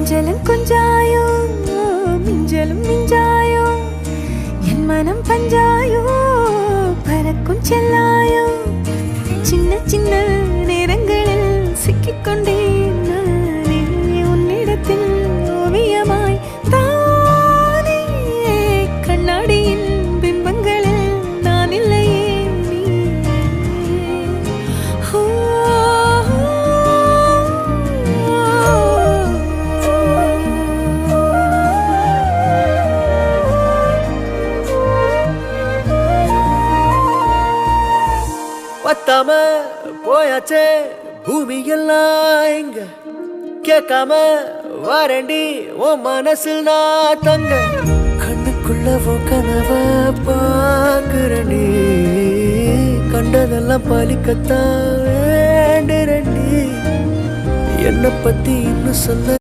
கொஞ்சலும் கொஞ்சாயோ மிஞ்சலும் மிஞ்சாயோ என் மனம் பஞ்சாயோ பறக்கும் செல்லாயோ சின்ன சின்ன நேரங்களில் சிக்கிக்கொண்டேன் நானே உன்னிடத்தில் ஓவியமாய் தானே கண்ணாடியின் பிம்பங்களில் நான் இல்லையே நீ பத்தாம போயாச்சே பூமி எல்லாம் இங்க கேட்காம வாரண்டி உன் மனசில் நான் தங்க கண்ணுக்குள்ள கனவ பாக்குறண்டி கண்டதெல்லாம் பலிக்கத்தான் வேண்டுறண்டி என்னை பத்தி இன்னும் சொல்ல